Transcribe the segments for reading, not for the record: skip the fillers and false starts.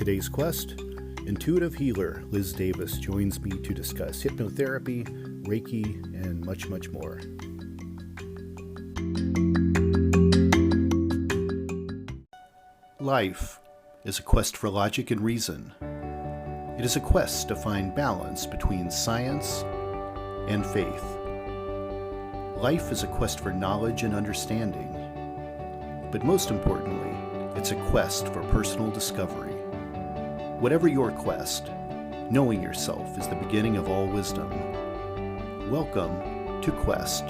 today's quest, intuitive healer Liz Davis joins me to discuss hypnotherapy, Reiki, and much, much more. Life is a quest for logic and reason. It is a quest to find balance between science and faith. Life is a quest for knowledge and understanding. But most importantly, it's a quest for personal discovery. Whatever your quest, knowing yourself is the beginning of all wisdom. Welcome to Quest.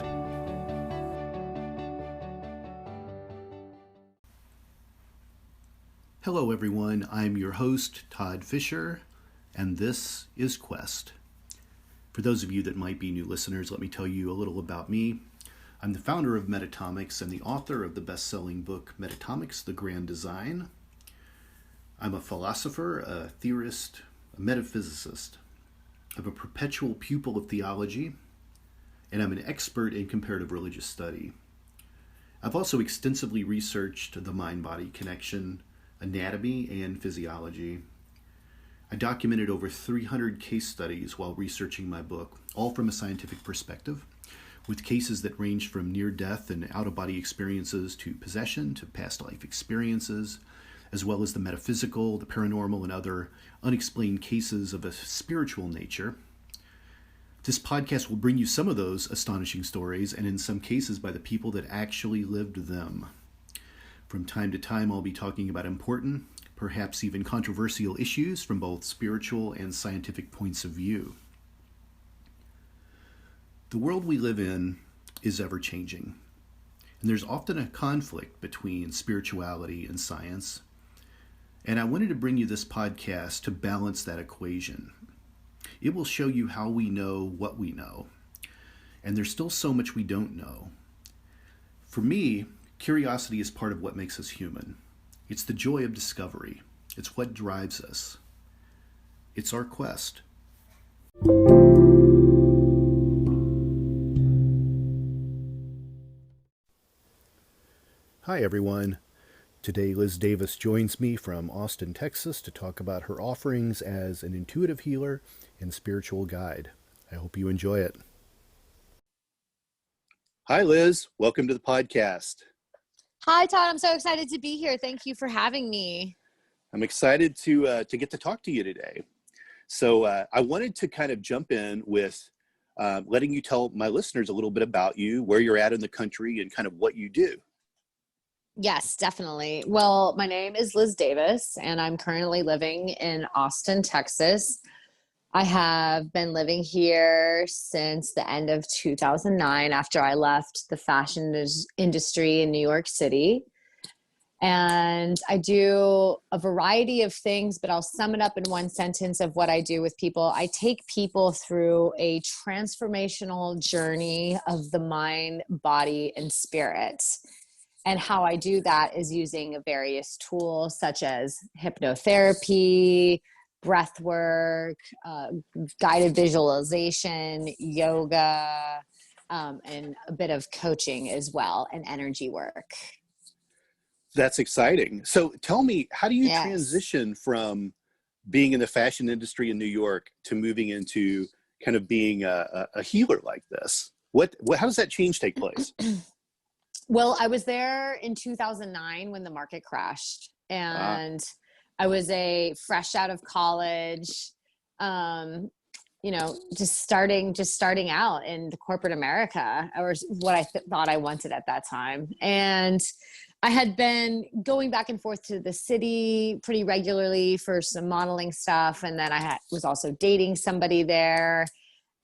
Hello everyone, I'm your host, Todd Fischer, and this is Quest. For those of you that might be new listeners, let me tell you a little about me. I'm the founder of Metacortex and the author of the best-selling book, Metacortex, The Grand Design. I'm a philosopher, a theorist, a metaphysicist. I'm a perpetual pupil of theology, and I'm an expert in comparative religious study. I've also extensively researched the mind-body connection, anatomy, and physiology. I documented over 300 case studies while researching my book, all from a scientific perspective, with cases that ranged from near-death and out-of-body experiences to possession to past life experiences, as well as the metaphysical, the paranormal, and other unexplained cases of a spiritual nature. This podcast will bring you some of those astonishing stories, and in some cases by the people that actually lived them. From time to time, I'll be talking about important, perhaps even controversial issues from both spiritual and scientific points of view. The world we live in is ever-changing, and there's often a conflict between spirituality and science, and I wanted to bring you this podcast to balance that equation. It will show you how we know what we know, and there's still so much we don't know. For me, curiosity is part of what makes us human. It's the joy of discovery. It's what drives us. It's our quest. Hi everyone. Today Liz Davis joins me from Austin, Texas to talk about her offerings as an intuitive healer and spiritual guide. I hope you enjoy it. Hi Liz, welcome to the podcast. Hi Todd, I'm so excited to be here. Thank you for having me. I'm excited to get to talk to you today. So I wanted to kind of jump in with letting you tell my listeners a little bit about you, where you're at in the country, and kind of what you do. Yes, definitely. Well, my name is Liz Davis, and I'm currently living in Austin, Texas. I have been living here since the end of 2009 after I left the fashion industry in New York City. And I do a variety of things, but I'll sum it up in one sentence of what I do with people. I take people through a transformational journey of the mind, body, and spirit. And how I do that is using various tools such as hypnotherapy, breath work, guided visualization, yoga, and a bit of coaching as well, and energy work. That's exciting. So tell me, how do you Yes. transition from being in the fashion industry in New York to moving into kind of being a healer like this? How does that change take place? Well, I was there in 2009 when the market crashed, and I was fresh out of college, just starting out in the corporate America, or what I thought I wanted at that time. And I had been going back and forth to the city pretty regularly for some modeling stuff. And then I was also dating somebody there.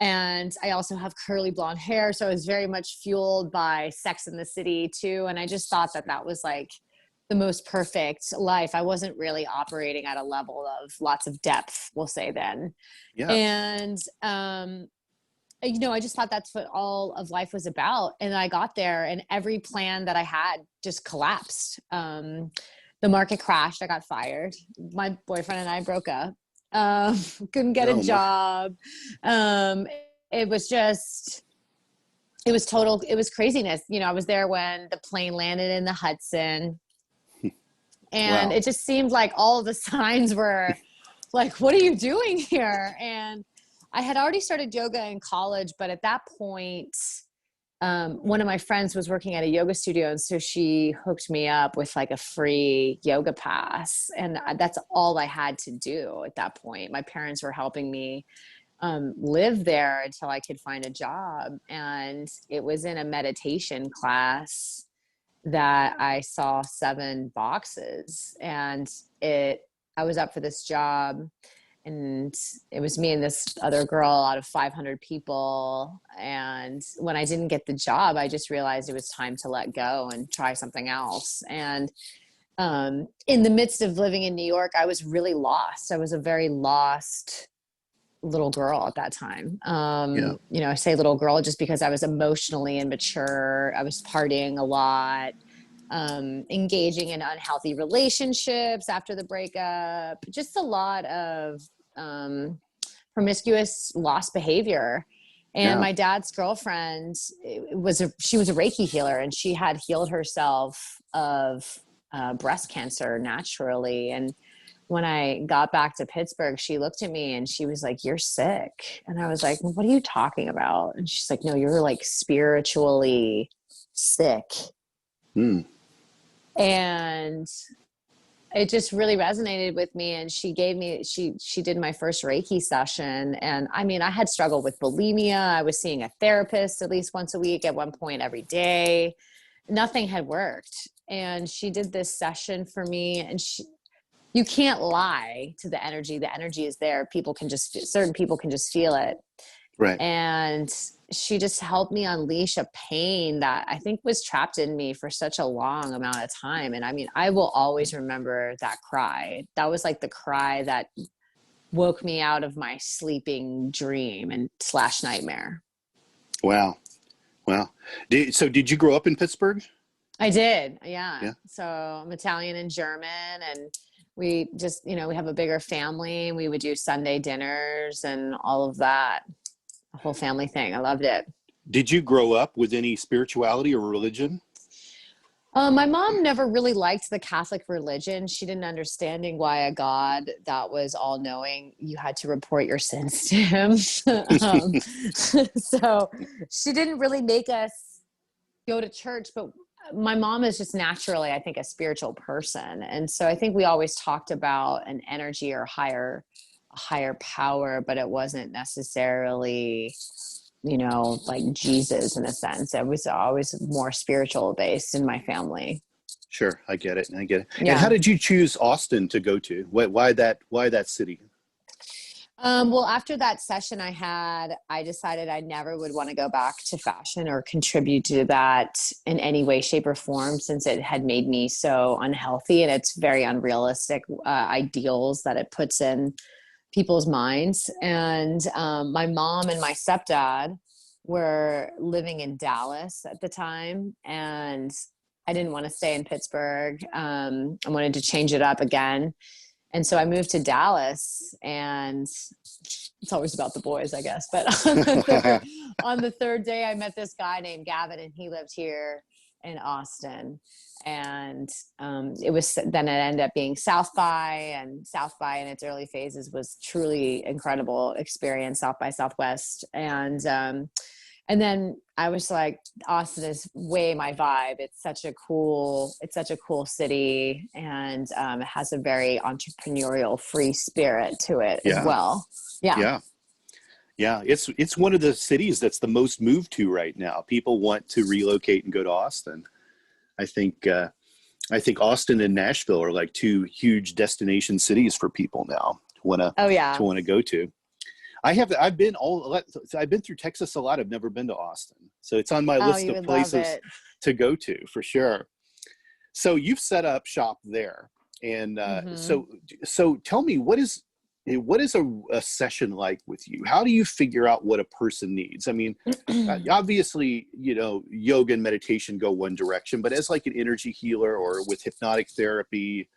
And I also have curly blonde hair. So I was very much fueled by Sex in the City too. And I just thought that was like the most perfect life. I wasn't really operating at a level of lots of depth, we'll say then. Yeah. And, I just thought that's what all of life was about. And I got there and every plan that I had just collapsed. The market crashed. I got fired. My boyfriend and I broke up. Couldn't get a job. It was craziness. I was there when the plane landed in the Hudson. And Wow. it just seemed like all of the signs were like, what are you doing here? And I had already started yoga in college, but at that point, one of my friends was working at a yoga studio. And so she hooked me up with like a free yoga pass. And that's all I had to do at that point. My parents were helping me live there until I could find a job. And it was in a meditation class that I saw 7 boxes, and I was up for this job, and it was me and this other girl out of 500 people. And when I didn't get the job, I just realized it was time to let go and try something else. And in the midst of living in New York, I was really lost. I was a very lost little girl at that time. Yeah. I say little girl just because I was emotionally immature. I was partying a lot, engaging in unhealthy relationships after the breakup, just a lot of promiscuous lost behavior. And Yeah. my dad's girlfriend she was a Reiki healer, and she had healed herself of breast cancer naturally. And when I got back to Pittsburgh, she looked at me and she was like, "You're sick." And I was like, "What are you talking about?" And she's like, "No, you're like spiritually sick." Mm. And it just really resonated with me. And she did my first Reiki session. And I mean, I had struggled with bulimia. I was seeing a therapist at least once a week, at one point every day. Nothing had worked. And she did this session for me, and you can't lie to the energy. The energy is there. Certain people can just feel it. Right. And she just helped me unleash a pain that I think was trapped in me for such a long amount of time. And I mean, I will always remember that cry. That was like the cry that woke me out of my sleeping dream and / nightmare. Wow. Wow. So did you grow up in Pittsburgh? I did. Yeah. Yeah. So I'm Italian and German, and we just, we have a bigger family. We would do Sunday dinners and all of that. A whole family thing. I loved it. Did you grow up with any spirituality or religion? My mom never really liked the Catholic religion. She didn't understanding why a God that was all knowing, you had to report your sins to him. So she didn't really make us go to church, but my mom is just naturally, I think, a spiritual person. And so I think we always talked about an energy or higher power, but it wasn't necessarily, like Jesus in a sense. It was always more spiritual based in my family. Sure. I get it. Yeah. And how did you choose Austin to go to? Why that city? Well, after that session I decided I never would want to go back to fashion or contribute to that in any way, shape, or form, since it had made me so unhealthy, and it's very unrealistic ideals that it puts in people's minds. And my mom and my stepdad were living in Dallas at the time, and I didn't want to stay in Pittsburgh. I wanted to change it up again. And so I moved to Dallas, and it's always about the boys, I guess. But on the third day, I met this guy named Gavin, and he lived here in Austin. And it ended up being South by in its early phases was truly incredible experience, South by Southwest. And then I was like, Austin is way my vibe. It's such a cool city, and it has a very entrepreneurial, free spirit to it as well. Yeah. Yeah. It's one of the cities that's the most moved to right now. People want to relocate and go to Austin. I think Austin and Nashville are like 2 huge destination cities for people now to want to go to. I've been through Texas a lot. I've never been to Austin. So it's on my list of places to go to for sure. So you've set up shop there. And so tell me, what is a session like with you? How do you figure out what a person needs? I mean, obviously, yoga and meditation go one direction, but as like an energy healer or with hypnotic therapy,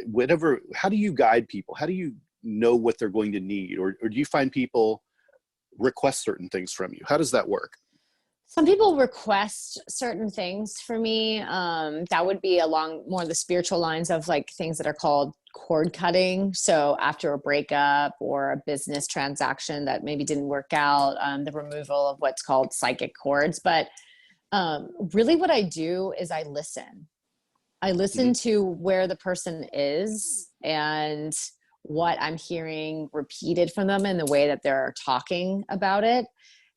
whatever, how do you guide people? How do you know what they're going to need? Or do you find people request certain things from you? How does that work? Some people request certain things for me. That would be along more the spiritual lines of like things that are called cord cutting. So after a breakup or a business transaction that maybe didn't work out, the removal of what's called psychic cords. But really what I do is I listen. I listen to where the person is and what I'm hearing repeated from them in the way that they're talking about it.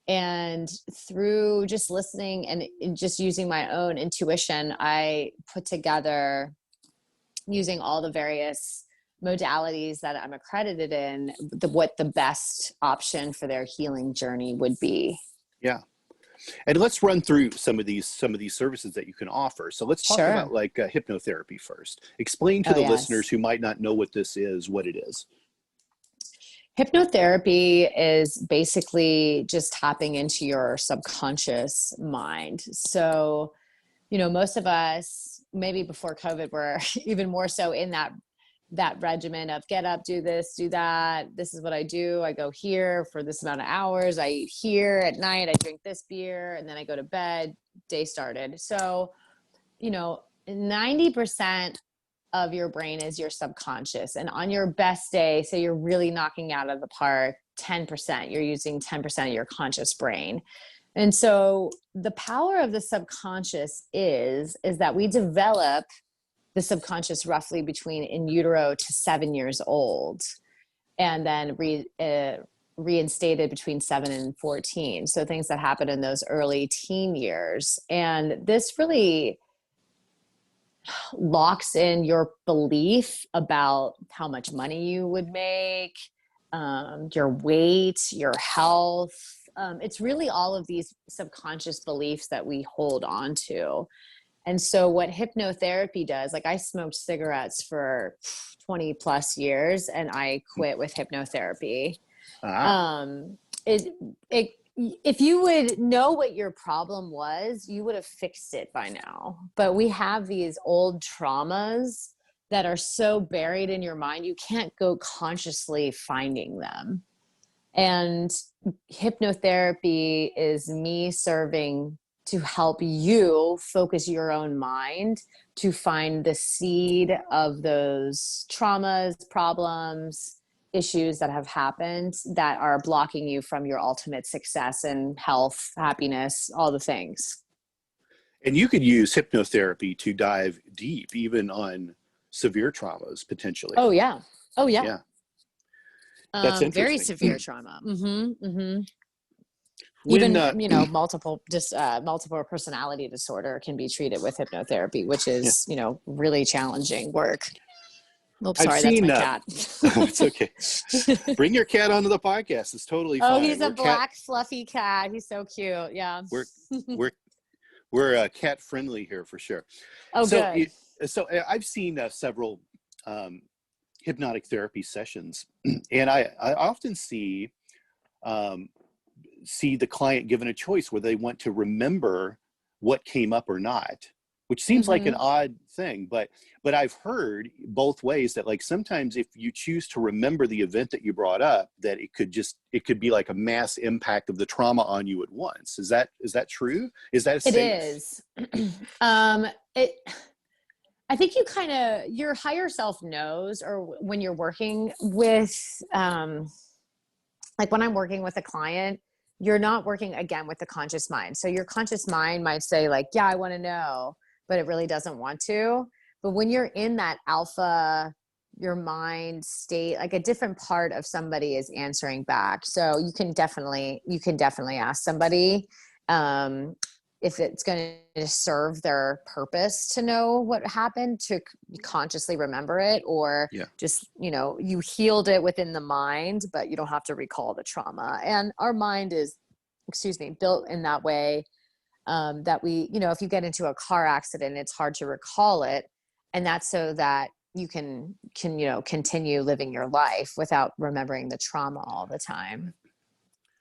And through just listening and just using my own intuition, I put together, using all the various modalities that I'm accredited in, what the best option for their healing journey would be. Yeah. And let's run through some of these services that you can offer. So let's talk about like hypnotherapy first. Explain to the listeners who might not know what this is, what it is. Hypnotherapy is basically just tapping into your subconscious mind. So, most of us, maybe before COVID, were even more so in that regimen of get up, do this, do that. This is what I do. I go here for this amount of hours. I eat here at night. I drink this beer and then I go to bed. Day started. So, 90% of your brain is your subconscious. And on your best day, say you're really knocking out of the park, 10%, you're using 10% of your conscious brain. And so the power of the subconscious is that we develop the subconscious roughly between in utero to 7 years old, and then reinstated between 7 and 14. So things that happen in those early teen years. And this really locks in your belief about how much money you would make, your weight, your health. It's really all of these subconscious beliefs that we hold on to. And so what hypnotherapy does, like I smoked cigarettes for 20 plus years and I quit with hypnotherapy. If you would know what your problem was, you would have fixed it by now. But we have these old traumas that are so buried in your mind, you can't go consciously finding them. And hypnotherapy is me serving to help you focus your own mind to find the seed of those traumas, problems, issues that have happened that are blocking you from your ultimate success and health, happiness, all the things. And you could use hypnotherapy to dive deep, even on severe traumas, potentially. Oh, yeah. Yeah. That's interesting. Very severe trauma. Even, multiple personality disorder can be treated with hypnotherapy, which is, really challenging work. Oh, sorry, that's my cat. It's okay. Bring your cat onto the podcast. It's totally fine. Oh, he's a black fluffy cat. He's so cute. Yeah. We're cat friendly here for sure. Oh, good. So I've seen several hypnotic therapy sessions, and I often see the client given a choice where they want to remember what came up or not, which seems like an odd thing, but I've heard both ways that like sometimes if you choose to remember the event that you brought up, that it could be like a mass impact of the trauma on you at once. Is that true? Is that safe? It is. I think your higher self knows, or when you're working with, like when I'm working with a client, you're not working again with the conscious mind. So your conscious mind might say like, yeah, I want to know, but it really doesn't want to. But when you're in that alpha, your mind state, like a different part of somebody is answering back. So you can definitely ask somebody, if it's going to serve their purpose to know what happened, to consciously remember it, or just, you healed it within the mind, but you don't have to recall the trauma. And our mind is, built in that way, that we, if you get into a car accident, it's hard to recall it. And that's so that you can, continue living your life without remembering the trauma all the time.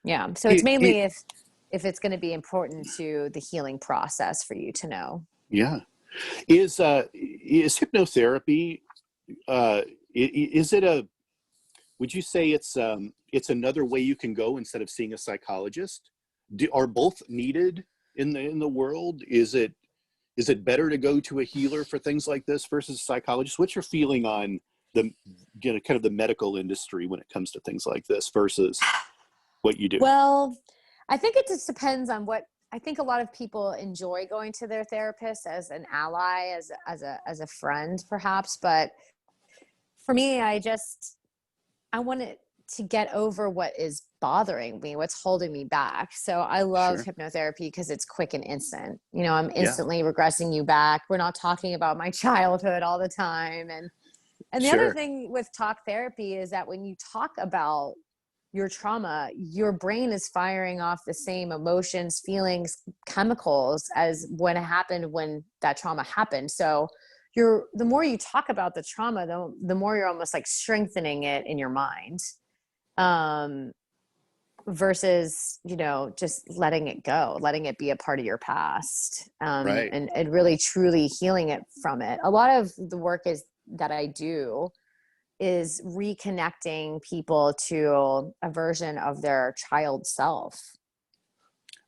Yeah. So it's mainly if it's going to be important to the healing process for you to know. Yeah. Is hypnotherapy, would you say it's another way you can go instead of seeing a psychologist? Are both needed in the world? Is it better to go to a healer for things like this versus a psychologist? What's your feeling on the, you know, kind of the medical industry when it comes to things like this versus what you do? Well, I think it just depends on what. I think a lot of people enjoy going to their therapist as an ally, as a friend, perhaps. But for me, I wanted to get over what is bothering me, what's holding me back. So I love Sure. hypnotherapy because it's quick and instant. You know, I'm Yeah. instantly regressing you back. We're not talking about my childhood all the time. And the other Sure. thing with talk therapy is that when you talk about your trauma, your brain is firing off the same emotions, feelings, chemicals as when it happened, when that trauma happened. So the more you talk about the trauma, the more you're almost like strengthening it in your mind, um, versus, you know, just letting it go, letting it be a part of your past, Right. and really truly healing it from it. A lot of the work that I do is reconnecting people to a version of their child self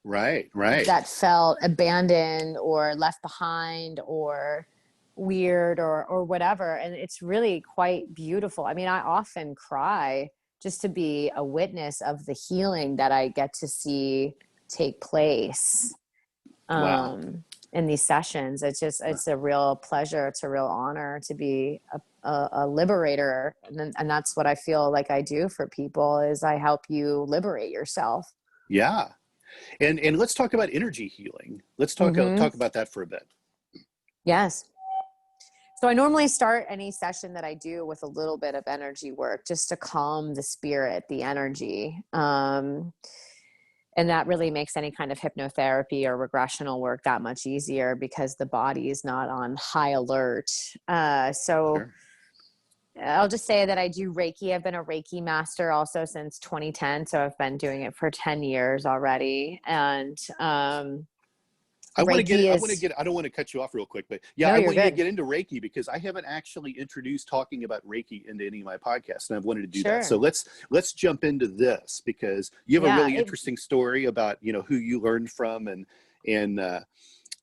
Right. Right. that felt abandoned or left behind or weird or whatever. And it's really quite beautiful. I mean, I often cry just to be a witness of the healing that I get to see take place, Wow. in these sessions. It's a real pleasure. It's a real honor to be a liberator. And that's what I feel like I do for people is I help you liberate yourself. Yeah. And let's talk about energy healing. Let's Mm-hmm. talk about that for a bit. Yes. So I normally start any session that I do with a little bit of energy work just to calm the spirit, the energy. And that really makes any kind of hypnotherapy or regressional work that much easier because the body is not on high alert. So Sure. I'll just say that I do Reiki. I've been a Reiki master also since 2010. So I've been doing it for 10 years already. And Reiki is, I don't want to cut you off real quick, but yeah, no, I you're want you to good. get into Reiki because I haven't actually introduced talking about Reiki into any of my podcasts, and I've wanted to do that. So Sure. let's jump into this because you have a Yeah. really interesting story about, you know, who you learned from and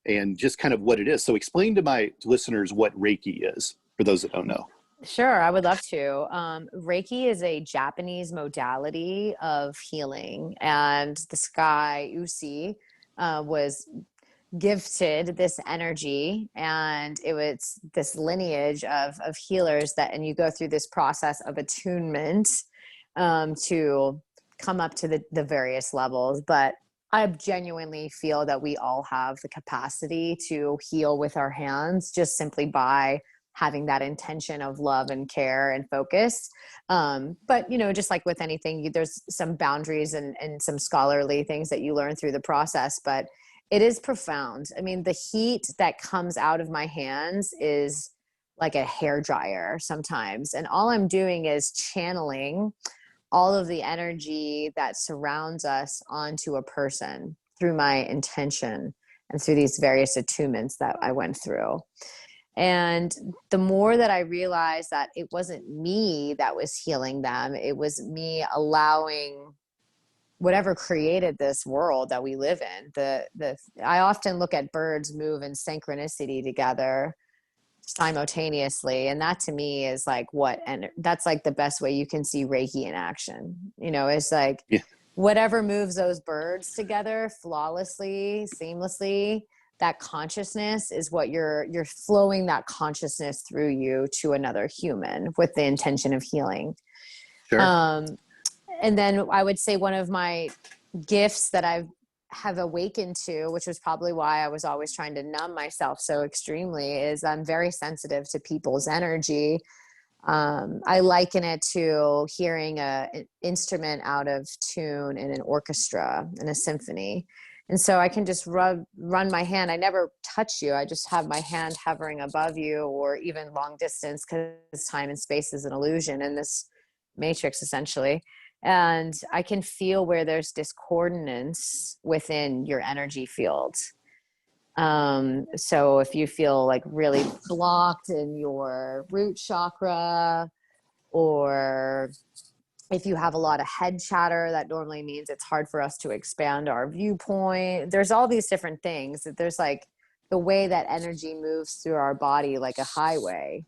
and just kind of what it is. So explain to my listeners what Reiki is for those that don't know. Sure, I would love to. Reiki is a Japanese modality of healing, and this guy Usi was gifted this energy, and it was this lineage of healers that, and you go through this process of attunement, to come up to the various levels. But I genuinely feel that we all have the capacity to heal with our hands just simply by having that intention of love and care and focus. But, you know, just like with anything, there's some boundaries and some scholarly things that you learn through the process, but it is profound. I mean, the heat that comes out of my hands is like a hair dryer sometimes. And all I'm doing is channeling all of the energy that surrounds us onto a person through my intention and through these various attunements that I went through. And the more that I realized that it wasn't me that was healing them, it was me allowing whatever created this world that we live in. I often look at birds move in synchronicity together simultaneously, and that to me is like and that's like the best way you can see Reiki in action. You know, it's like Yeah. whatever moves those birds together flawlessly, seamlessly, that consciousness is what you're flowing that consciousness through you to another human with the intention of healing. Sure. um and then I would say one of my gifts that I have awakened to, which was probably why I was always trying to numb myself so extremely, is I'm very sensitive to people's energy. I liken it to hearing an instrument out of tune in an orchestra, in a symphony. And so I can just run my hand. I never touch you. I just have my hand hovering above you, or even long distance, because time and space is an illusion in this matrix, essentially. And I can feel where there's discordance within your energy field. So if you feel like really blocked in your root chakra, or If you have a lot of head chatter, that normally means it's hard for us to expand our viewpoint. There's all these different things. There's like the way that energy moves through our body like a highway.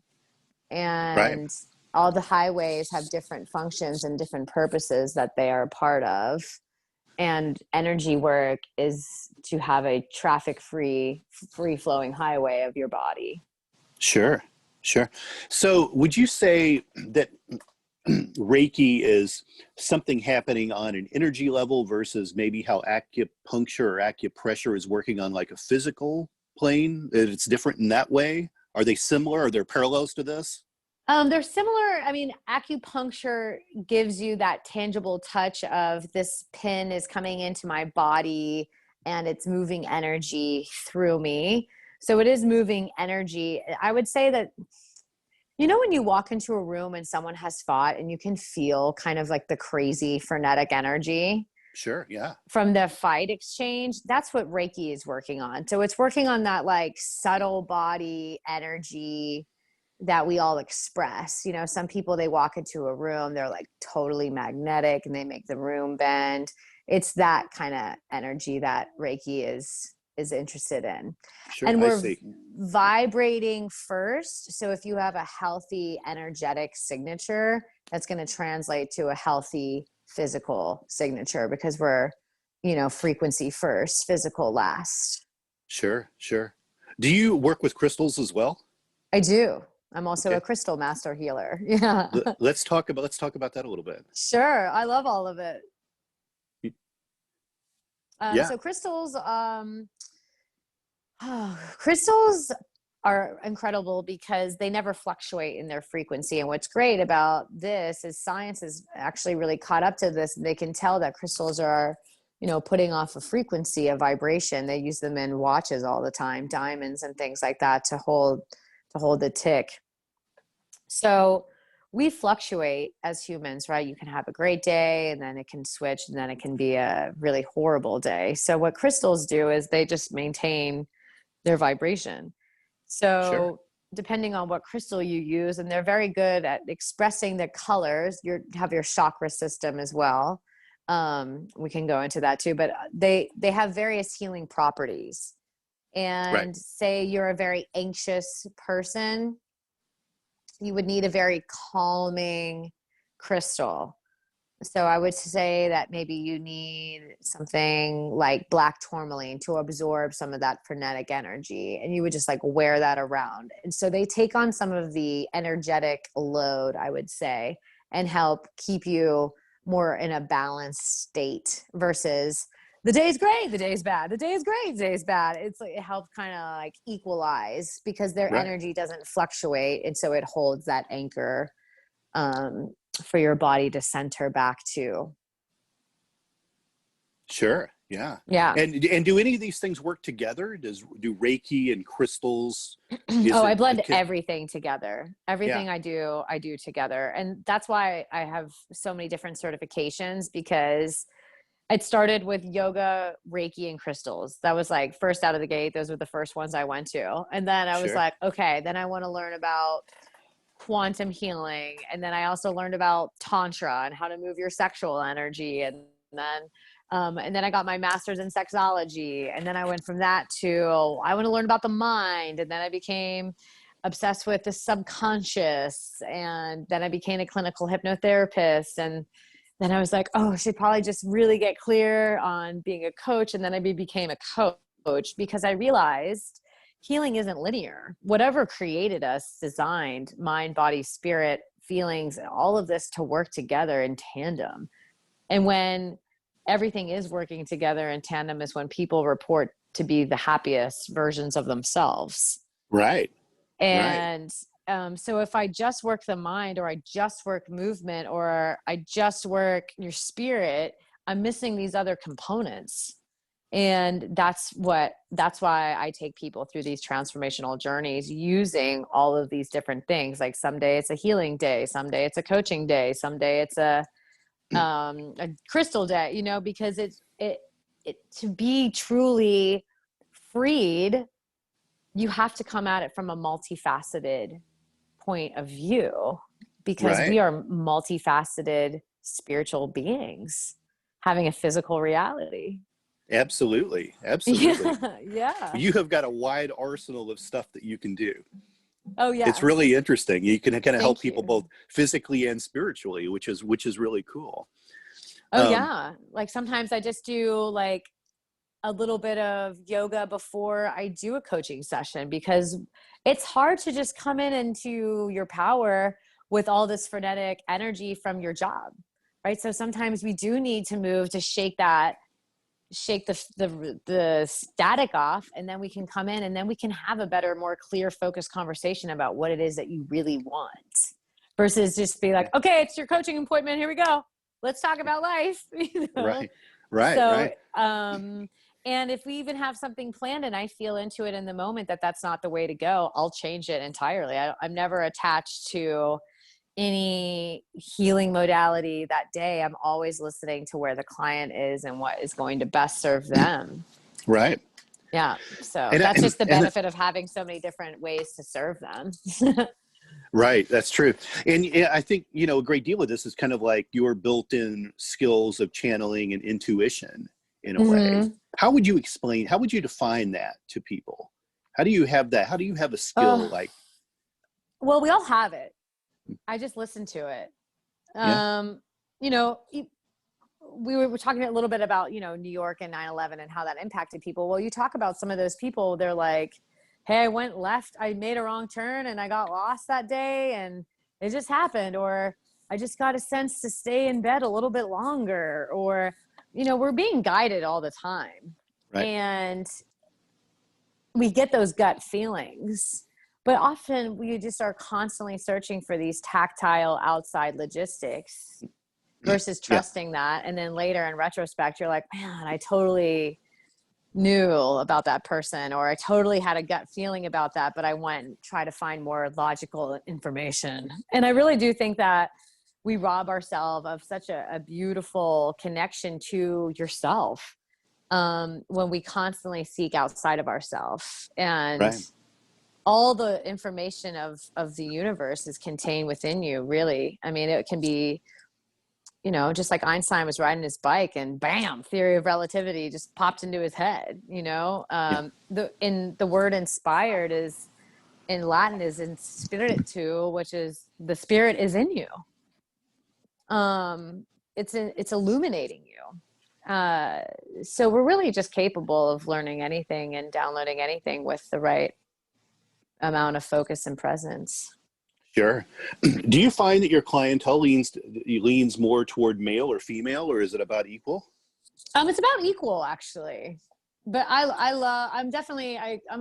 Right. And all the highways have different functions and different purposes that they are a part of. And energy work is to have a traffic free flowing highway of your body. Sure. Sure. So would you say that Reiki is something happening on an energy level versus maybe how acupuncture or acupressure is working on like a physical plane? That it's different in that way? Are they similar? Are there parallels to this? They're similar. I mean, acupuncture gives you that tangible touch of this pin is coming into my body and it's moving energy through me. So it is moving energy. I would say that, you know, when you walk into a room and someone has fought and you can feel kind of like the crazy frenetic energy Sure. Yeah. from the fight exchange, that's what Reiki is working on. So it's working on that like subtle body energy that we all express. You know, some people, they walk into a room, they're like totally magnetic and they make the room bend. It's that kind of energy that Reiki is interested in. Sure. And I we're see. vibrating first. So if you have a healthy energetic signature, that's going to translate to a healthy physical signature, because we're, you know, frequency first, physical last. Sure. Sure. Do you work with crystals as well? I do. I'm also Okay. a crystal master healer. Yeah. Let's talk about that a little bit. Sure. I love all of it. Yeah. So crystals, crystals are incredible because they never fluctuate in their frequency. And what's great about this is science is actually really caught up to this. They can tell that crystals are, you know, putting off a frequency, a vibration. They use them in watches all the time, diamonds and things like that to hold the tick. So we fluctuate as humans, right? You can have a great day and then it can switch and then it can be a really horrible day. So what crystals do is they just maintain their vibration. Sure. So depending on what crystal you use, and they're very good at expressing the colors, you have your chakra system as well. We can go into that too, but they have various healing properties. Right. And say you're a very anxious person, you would need a very calming crystal. So I would say that maybe you need something like black tourmaline to absorb some of that frenetic energy, and you would just like wear that around. And so they take on some of the energetic load, I would say, and help keep you more in a balanced state versus the day's great, the day's bad, the day's great, the day's bad. It's like it helps kind of like equalize because their Right. energy doesn't fluctuate, and so it holds that anchor for your body to center back to. Sure. Yeah. Yeah. And do any of these things work together? Do Reiki and crystals? Is Oh, I it? blend everything together. Yeah. Everything I do together. And that's why I have so many different certifications, because it started with yoga, Reiki, and crystals. That was like first out of the gate. Those were the first ones I went to. And then I was Sure. like, okay, then I want to learn about quantum healing. And then I also learned about Tantra and how to move your sexual energy. And then I got my master's in sexology. And then I went from that to, I want to learn about the mind. And then I became obsessed with the subconscious. And then I became a clinical hypnotherapist. And then I was like, oh, I should probably just really get clear on being a coach. And then I became a coach because I realized healing isn't linear. Whatever created us designed mind, body, spirit, feelings, all of this to work together in tandem. And when everything is working together in tandem is when people report to be the happiest versions of themselves. Right. Right. And so if I just work the mind, or I just work movement, or I just work your spirit, I'm missing these other components. And that's why I take people through these transformational journeys using all of these different things. Like someday it's a healing day, someday it's a coaching day, someday it's a crystal day, you know, because it to be truly freed, you have to come at it from a multifaceted point of view, because Right. we are multifaceted spiritual beings having a physical reality. Absolutely. Absolutely. Yeah, yeah. You have got a wide arsenal of stuff that you can do. Oh, It's yes. really interesting. You can kind of help Thank people you. both physically and spiritually, which is really cool. Oh, Um, yeah. Like sometimes I just do like a little bit of yoga before I do a coaching session, because it's hard to just come into your power with all this frenetic energy from your job, right? So sometimes we do need to move to shake the static off, and then we can come in and then we can have a better, more clear, focused conversation about what it is that you really want, versus just be like, okay, it's your coaching appointment, here we go, let's talk about life. You know? right, right, So right. and if we even have something planned and I feel into it in the moment that that's not the way to go, I'll change it entirely. I'm never attached to any healing modality that day. I'm always listening to where the client is and what is going to best serve them. Right. Yeah. So And, that's just the and benefit of having so many different ways to serve them. right, that's true. And yeah, I think, a great deal of this is kind of like your built-in skills of channeling and intuition in a way. Mm-hmm. How would you define that to people? How do you have that? How do you have a skill Oh, like, well, we all have it. I just listen to it. yeah, You know, we were talking a little bit about, New York and 9/11 and how that impacted people. Well, you talk about some of those people, they're like, hey, I went left, I made a wrong turn and I got lost that day and it just happened. Or I just got a sense to stay in bed a little bit longer. Or, we're being guided all the time. right, And we get those gut feelings. But often we just are constantly searching for these tactile outside logistics versus yeah, trusting that. And then later in retrospect, you're like, man, I totally knew about that person, or I totally had a gut feeling about that, but I went and tried to find more logical information. And I really do think that we rob ourselves of such a beautiful connection to yourself when we constantly seek outside of ourselves. And right. all the information of the universe is contained within you, really. I mean, it can be, just like Einstein was riding his bike and bam, theory of relativity just popped into his head. Yeah, The word inspired is in Latin is in spiritu, which is the spirit is in you. It's illuminating you. So we're really just capable of learning anything and downloading anything with the right amount of focus and presence. sure. Do you find that your clientele leans more toward male or female, or is it about equal? It's about equal, actually. But I'm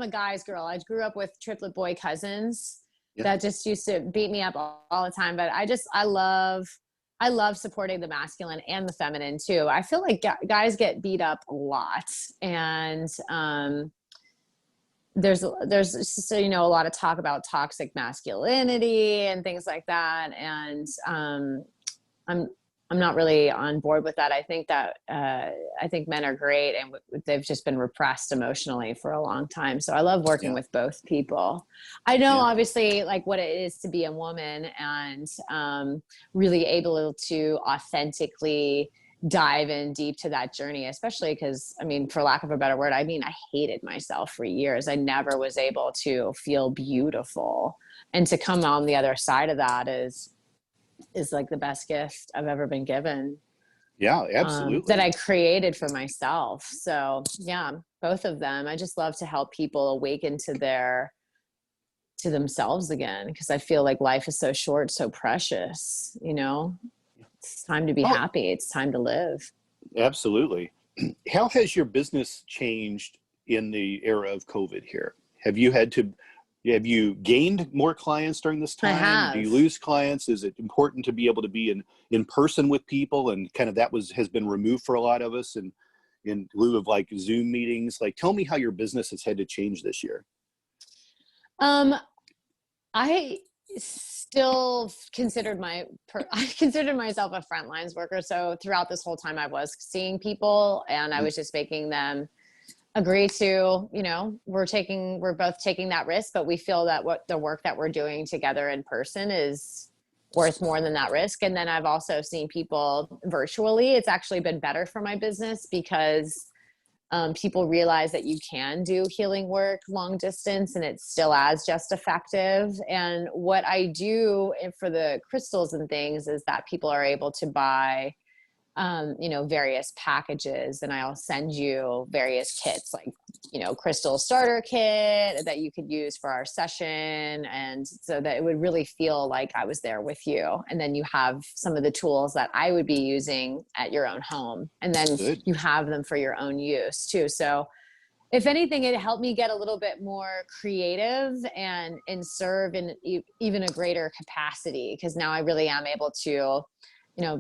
a guy's girl. I grew up with triplet boy cousins Yeah, that just used to beat me up all the time. But I love supporting the masculine and the feminine too. I feel like guys get beat up a lot, and there's just, a lot of talk about toxic masculinity and things like that. And I'm I'm not really on board with that. I think that I think men are great, and they've just been repressed emotionally for a long time. So I love working yeah, with both people. I know yeah, obviously like what it is to be a woman, and really able to authentically dive in deep to that journey, especially because, I mean, for lack of a better word, I mean, I hated myself for years. I never was able to feel beautiful, and to come on the other side of that is like the best gift I've ever been given, yeah, that absolutely. I created for myself. So yeah, both of them. I just love to help people awaken to themselves again, because I feel like life is so short, so precious, it's time to be Oh, happy. It's time to live. absolutely. How has your business changed in the era of COVID here? Have you gained more clients during this I time? Do you have. lose clients? Is it important to be able to be in person with people, and kind of has been removed for a lot of us, and in lieu of like Zoom meetings? Like, tell me how your business has had to change this year. Um, I still I considered myself a frontlines worker. So throughout this whole time I was seeing people, and I Mhm. was just making them agree to, we're both taking that risk, but we feel that what the work that we're doing together in person is worth more than that risk. And then I've also seen people virtually. It's actually been better for my business because people realize that you can do healing work long distance and it's still as just effective. And what I do for the crystals and things is that people are able to buy various packages, and I'll send you various kits, like, crystal starter kit that you could use for our session. And so that it would really feel like I was there with you. And then you have some of the tools that I would be using at your own home. And then Good. you have them for your own use too. So if anything, it helped me get a little bit more creative and serve in even a greater capacity. Because now I really am able to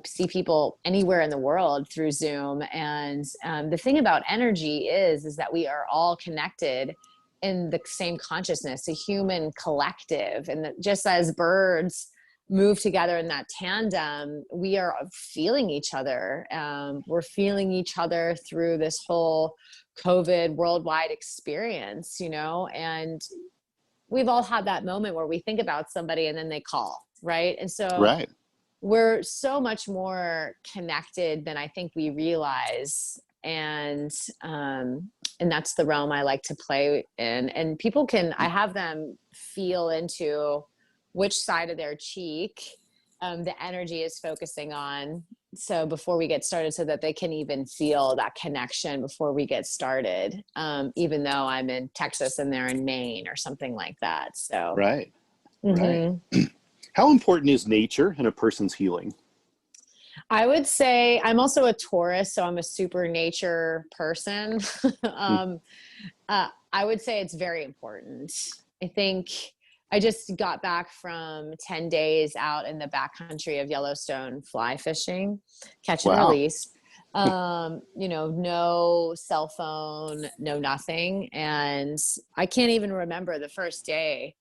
see people anywhere in the world through Zoom. And the thing about energy is that we are all connected in the same consciousness, a human collective. And that just as birds move together in that tandem, we are feeling each other. We're feeling each other through this whole COVID worldwide experience, and we've all had that moment where we think about somebody and then they call, right? And so Right. we're so much more connected than I think we realize. And that's the realm I like to play in. And people I have them feel into which side of their cheek the energy is focusing on. So before we get started, so that they can even feel that connection before we get started, even though I'm in Texas and they're in Maine or something like that. So, Right. mm-hmm. Right. How important is nature in a person's healing? I would say I'm also a Taurus, so I'm a super nature person. I would say it's very important. I think I just got back from 10 days out in the backcountry of Yellowstone fly fishing, catch and Wow. release. No cell phone, no nothing. And I can't even remember the first day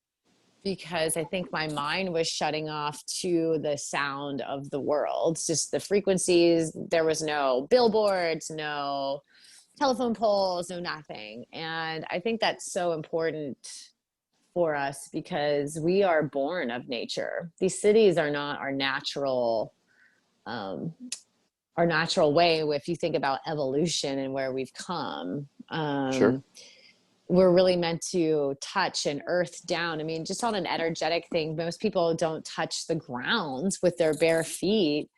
because I think my mind was shutting off to the sound of the world, just the frequencies. There was no billboards, no telephone poles, no nothing. And I think that's so important for us because we are born of nature. These cities are not our natural way. If you think about evolution and where we've come, Sure. we're really meant to touch and earth down. I mean, just on an energetic thing, most people don't touch the ground with their bare feet,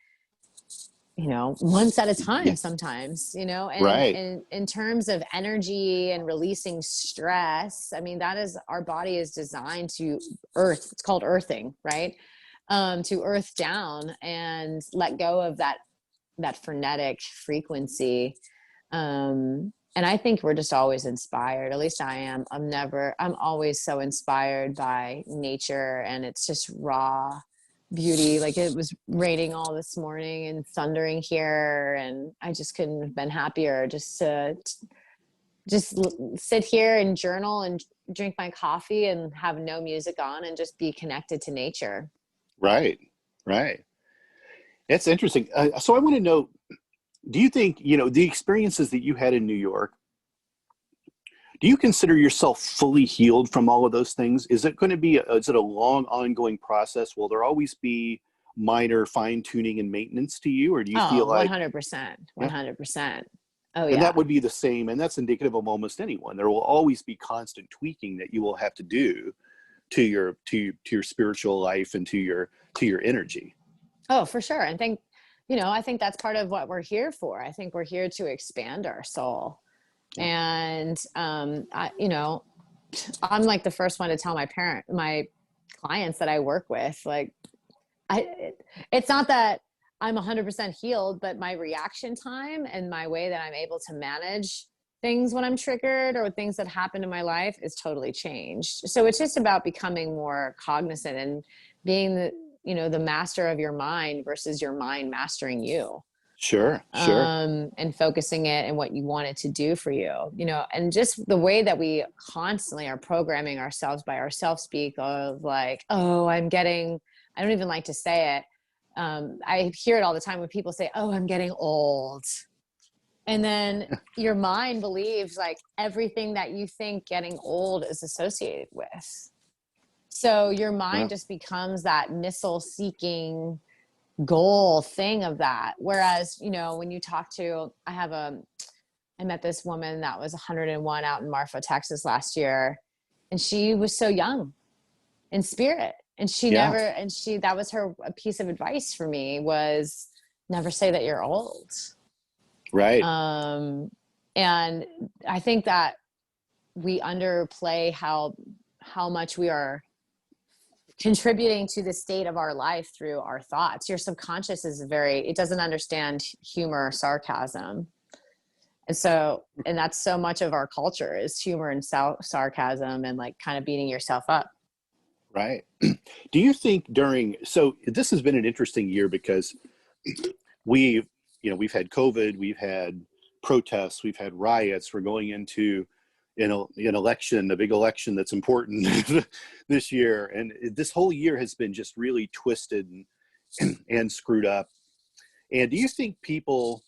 once at a time sometimes, and Right. in terms of energy and releasing stress, I mean, that is, our body is designed to earth. It's called earthing, right? To earth down and let go of that frenetic frequency. And I think we're just always inspired. At least I am. I'm always so inspired by nature, and it's just raw beauty. Like, it was raining all this morning and thundering here, and I just couldn't have been happier just to sit here and journal and drink my coffee and have no music on and just be connected to nature. Right. Right. That's interesting. So I want to know, do you think, the experiences that you had in New York, do you consider yourself fully healed from all of those things? Is it going to be, is it a long ongoing process? Will there always be minor fine tuning and maintenance to you? Or do you feel like 100%, 100%. Oh, and yeah. that would be the same. And that's indicative of almost anyone. There will always be constant tweaking that you will have to do to your spiritual life and to your energy. Oh, for sure. I think that's part of what we're here for. I think we're here to expand our soul. And, I'm like the first one to tell my clients that I work with, like, it's not that I'm 100% healed, but my reaction time and my way that I'm able to manage things when I'm triggered or things that happen in my life is totally changed. So it's just about becoming more cognizant and being the master of your mind versus your mind mastering you. Sure. And focusing it and what you want it to do for you, and just the way that we constantly are programming ourselves by our self-speak of like, oh, I don't even like to say it. I hear it all the time when people say, oh, I'm getting old. And then your mind believes like everything that you think getting old is associated with. So your Yeah. mind just becomes that missile seeking goal thing of that. Whereas, you know, when you talk to, I met this woman that was 101 out in Marfa, Texas last year, and she was so young in spirit. And Yeah. that was her a piece of advice for me was never say that you're old. Right. And I think that we underplay how much we are contributing to the state of our life through our thoughts. Your subconscious it doesn't understand humor or sarcasm. And that's so much of our culture is humor and sarcasm and like kind of beating yourself up. Right. Do you think so this has been an interesting year because we've had COVID, we've had protests, we've had riots, we're going into an election, a big election that's important this year. And this whole year has been just really twisted and screwed up. And do you think people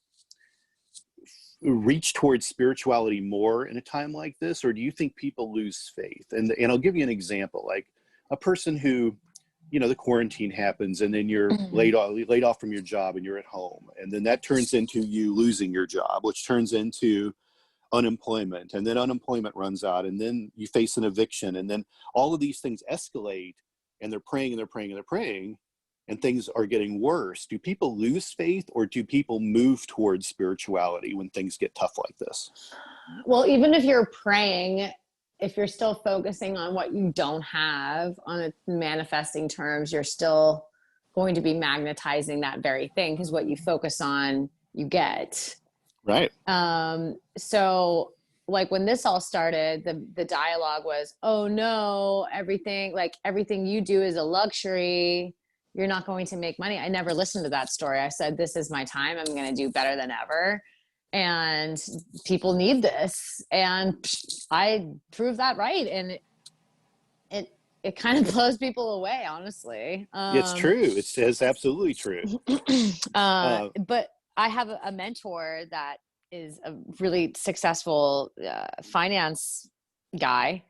reach towards spirituality more in a time like this, or do you think people lose faith? And I'll give you an example, like a person who, the quarantine happens and then you're laid off from your job and you're at home. And then that turns into you losing your job, which turns into unemployment, and then unemployment runs out, and then you face an eviction, and then all of these things escalate, and they're praying and they're praying and they're praying, and things are getting worse. Do people lose faith, or do people move towards spirituality when things get tough like this? Well, even if you're praying, if you're still focusing on what you don't have on a manifesting terms, you're still going to be magnetizing that very thing, because what you focus on, you get. Right. So like when this all started, the dialogue was, oh no, everything you do is a luxury. You're not going to make money. I never listened to that story. I said, this is my time. I'm going to do better than ever. And people need this. And I proved that right. And it kind of blows people away, honestly. It's true. It's absolutely true. But I have a mentor that is a really successful finance guy.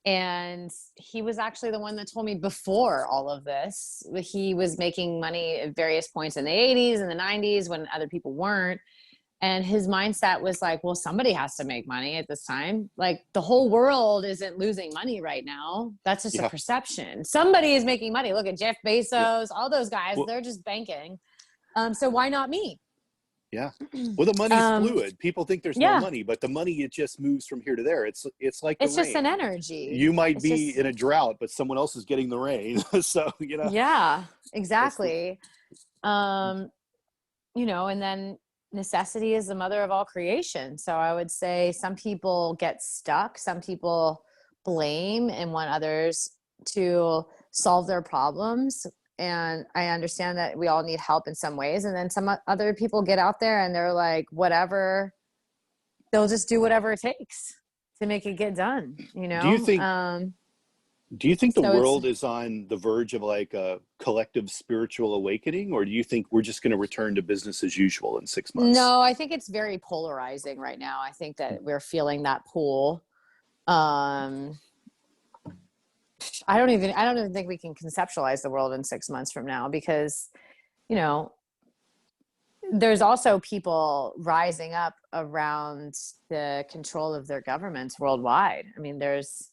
And he was actually the one that told me before all of this, he was making money at various points in the 80s and the 90s when other people weren't. And his mindset was like, well, somebody has to make money at this time. Like the whole world isn't losing money right now. That's just a perception. Somebody is making money. Look at Jeff Bezos, all those guys, they're just banking. So why not me? Yeah. Well, the money's fluid. People think there's no money, but the money, it just moves from here to there. It's like the rain. Just an energy. You might be in a drought, but someone else is getting the rain. So, Yeah, exactly. And then necessity is the mother of all creation. So I would say some people get stuck. Some people blame and want others to solve their problems. And I understand that we all need help in some ways. And then some other people get out there and they're like, whatever, they'll just do whatever it takes to make it get done. Do you think the world is on the verge of like a collective spiritual awakening, or do you think we're just going to return to business as usual in 6 months? No, I think it's very polarizing right now. I think that we're feeling that pull. I don't even think we can conceptualize the world in 6 months from now, because, there's also people rising up around the control of their governments worldwide. I mean, there's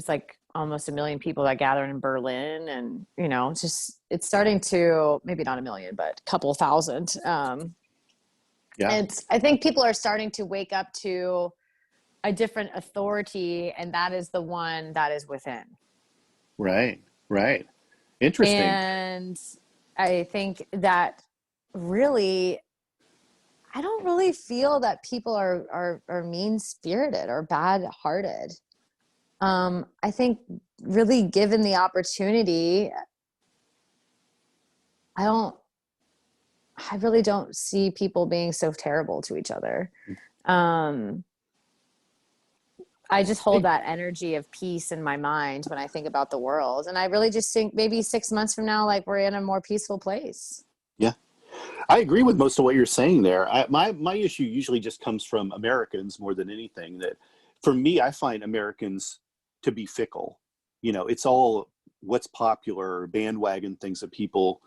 like almost 1 million people that gathered in Berlin, and, it's starting to, maybe not 1 million, but a couple thousand. And I think people are starting to wake up to a different authority, and that is the one that is within. Right. Interesting. And I think that really, I don't really feel that people are mean-spirited or bad-hearted. I think really given the opportunity, I really don't see people being so terrible to each other. I just hold that energy of peace in my mind when I think about the world. And I really just think maybe 6 months from now, like we're in a more peaceful place. Yeah. I agree with most of what you're saying there. My issue usually just comes from Americans more than anything. That for me, I find Americans to be fickle. it's all what's popular, bandwagon things that people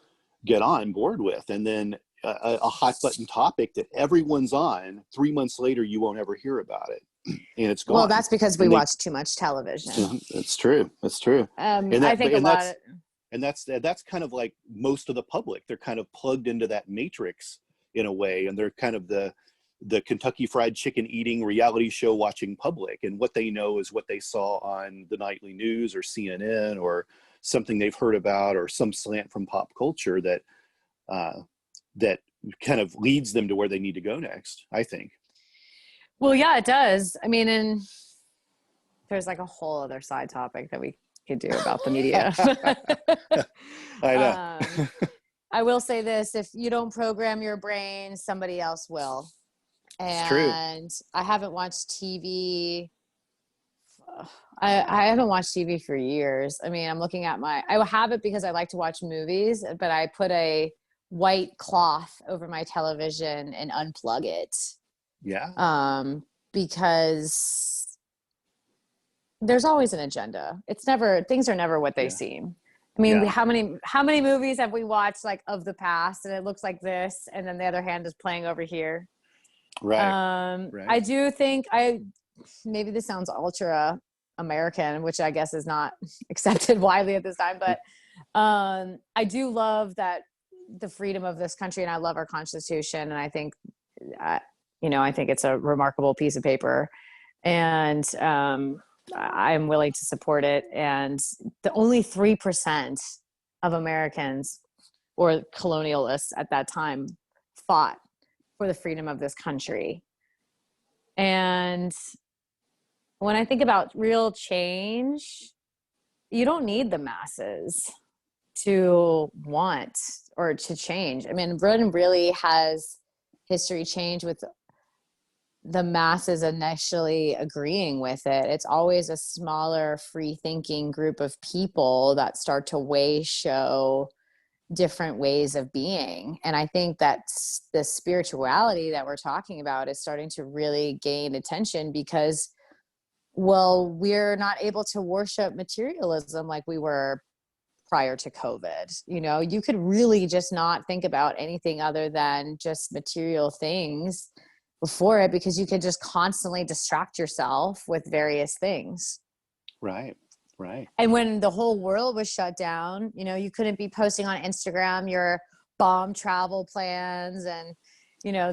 get on board with. And then a hot button topic that everyone's on, 3 months later, you won't ever hear about it. And it's gone. Well, that's because we watch too much television. That's true. That's true. I think and that's kind of like most of the public. They're kind of plugged into that matrix in a way, and they're kind of the Kentucky Fried Chicken eating reality show watching public, and what they know is what they saw on the nightly news or CNN or something they've heard about, or some slant from pop culture that kind of leads them to where they need to go next, I think. Well, yeah, it does. I mean, and there's like a whole other side topic that we could do about the media. I know. I will say this: if you don't program your brain, somebody else will. And I haven't watched TV. I haven't watched TV for years. I mean, I'm looking at I have it because I like to watch movies, but I put a white cloth over my television and unplug it. Yeah. Because there's always an agenda. Things are never what they seem. I mean, how many movies have we watched like of the past, and it looks like this, and then the other hand is playing over here. Right. I do think maybe this sounds ultra American, which I guess is not accepted widely at this time, but I do love that the freedom of this country, and I love our Constitution, and I think I think it's a remarkable piece of paper, and I'm willing to support it. And the only 3% of Americans or colonialists at that time fought for the freedom of this country. And when I think about real change, you don't need the masses to want or to change. I mean, Britain really has history change with the masses initially agreeing with it. It's always a smaller, free-thinking group of people that start to show different ways of being. And I think that the spirituality that we're talking about is starting to really gain attention because, well, we're not able to worship materialism like we were prior to COVID. You could really just not think about anything other than just material things before it, because you could just constantly distract yourself with various things. Right. And when the whole world was shut down, you couldn't be posting on Instagram your bomb travel plans and,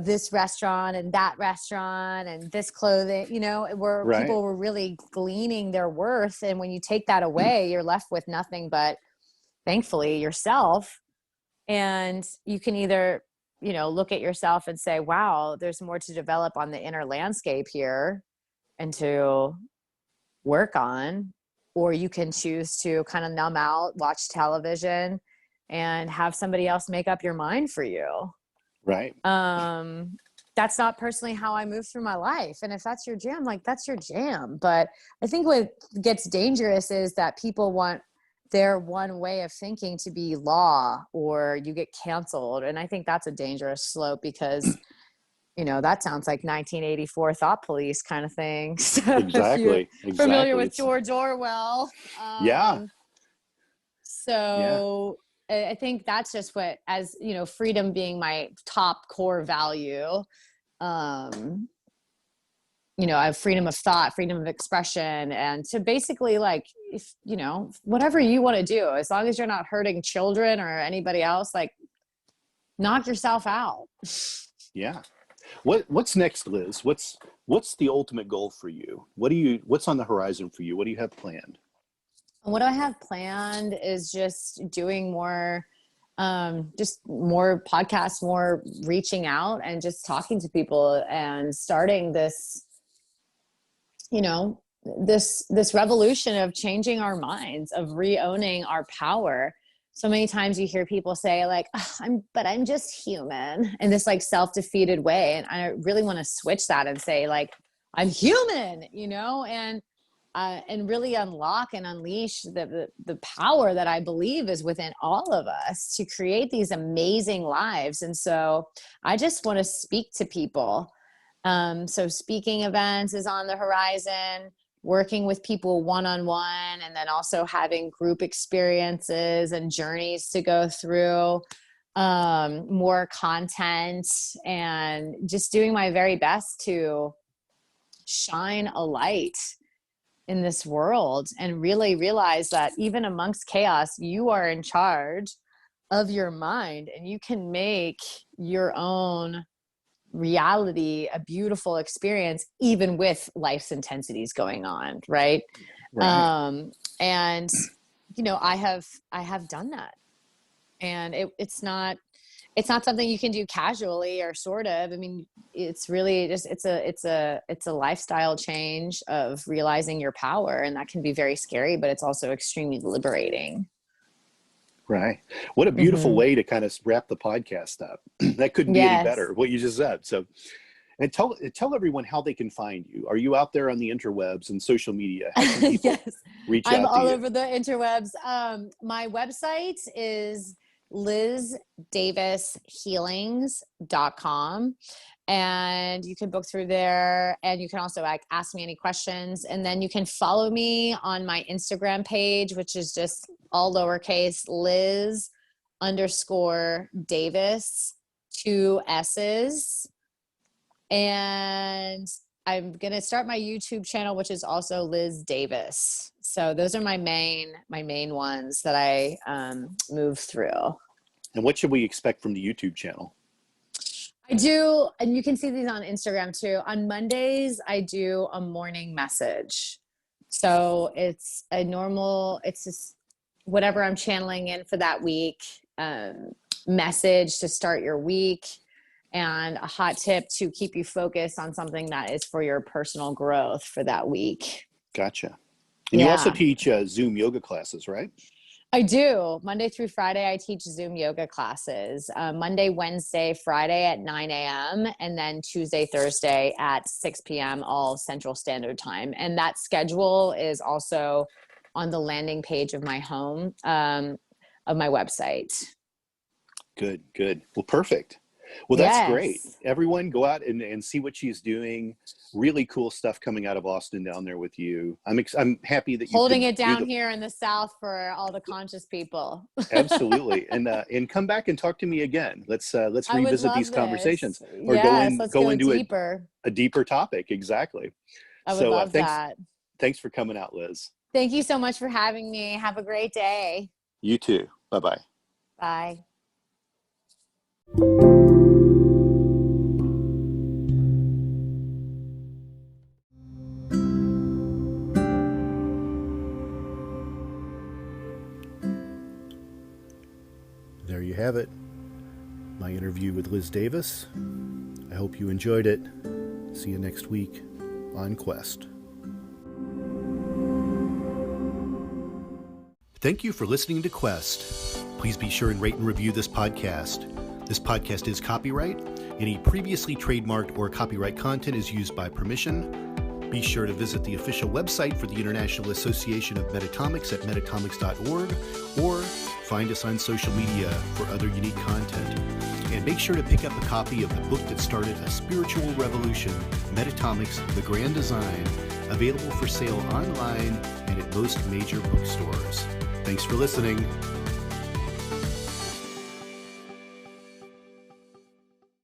this restaurant and that restaurant and this clothing, where people were really gleaning their worth. And when you take that away, you're left with nothing but, thankfully, yourself. And you can either, look at yourself and say, wow, there's more to develop on the inner landscape here and to work on. Or you can choose to kind of numb out, watch television, and have somebody else make up your mind for you. Right. That's not personally how I move through my life. And if that's your jam, that's your jam. But I think what gets dangerous is that people want their one way of thinking to be law, or you get canceled. And I think that's a dangerous slope because that sounds like 1984 thought police kind of thing. So exactly. Familiar with George Orwell. Yeah. So yeah. I think that's just what, as freedom being my top core value. I have freedom of thought, freedom of expression, and to basically whatever you want to do, as long as you're not hurting children or anybody else, knock yourself out. Yeah. What's next, Liz? What's the ultimate goal for you? What's on the horizon for you? What do you have planned? What I have planned is just doing more podcasts, more reaching out and just talking to people and starting this, this revolution of changing our minds, of re-owning our power. So many times you hear people say I'm just human, in this self-defeated way. And I really want to switch that and say I'm human, and really unlock and unleash the power that I believe is within all of us to create these amazing lives. And so I just want to speak to people. So speaking events is on the horizon, working with people one-on-one, and then also having group experiences and journeys to go through, more content, and just doing my very best to shine a light in this world and really realize that even amongst chaos, you are in charge of your mind and you can make your own reality a beautiful experience, even with life's intensities going on. Right. And, I have done that, and it's not something you can do casually or sort of. I mean, it's really just, it's a lifestyle change of realizing your power, and that can be very scary, but it's also extremely liberating. Right. What a beautiful way to kind of wrap the podcast up. That couldn't be any better, what you just said. So, and tell everyone how they can find you. Are you out there on the interwebs and social media? How can people reach out to you? I'm all over the interwebs. My website is LizDavisHealings.com. And you can book through there, and you can also ask me any questions. And then you can follow me on my Instagram page, which is just all lowercase, Liz_Davis, 2 S's. And I'm going to start my YouTube channel, which is also Liz Davis. So those are my main ones that I move through. And what should we expect from the YouTube channel? I do, and you can see these on Instagram too. On Mondays, I do a morning message. So it's just whatever I'm channeling in for that week, message to start your week, and a hot tip to keep you focused on something that is for your personal growth for that week. Gotcha. And you also teach Zoom yoga classes, right? I do. Monday through Friday, I teach Zoom yoga classes. Monday, Wednesday, Friday at 9 a.m. and then Tuesday, Thursday at 6 p.m. all Central Standard Time. And that schedule is also on the landing page of my home, of my website. Good. Well, perfect. Well, that's great. Everyone go out and see what she's doing. Really cool stuff coming out of Austin down there with you. I'm happy that you're holding it down here in the South for all the conscious people. Absolutely. And come back and talk to me again. Let's revisit these conversations, or go into a deeper topic. Exactly. I would love that. Thanks for coming out, Liz. Thank you so much for having me. Have a great day. You too. Bye-bye. Bye. There you have it. My interview with Liz Davis. I hope you enjoyed it. See you next week on Quest. Thank you for listening to Quest. Please be sure and rate and review this podcast. This podcast is copyright. Any previously trademarked or copyright content is used by permission. Be sure to visit the official website for the International Association of Metatomics at metatomics.org, or find us on social media for other unique content. And make sure to pick up a copy of the book that started a spiritual revolution, Metatomics, The Grand Design, available for sale online and at most major bookstores. Thanks for listening.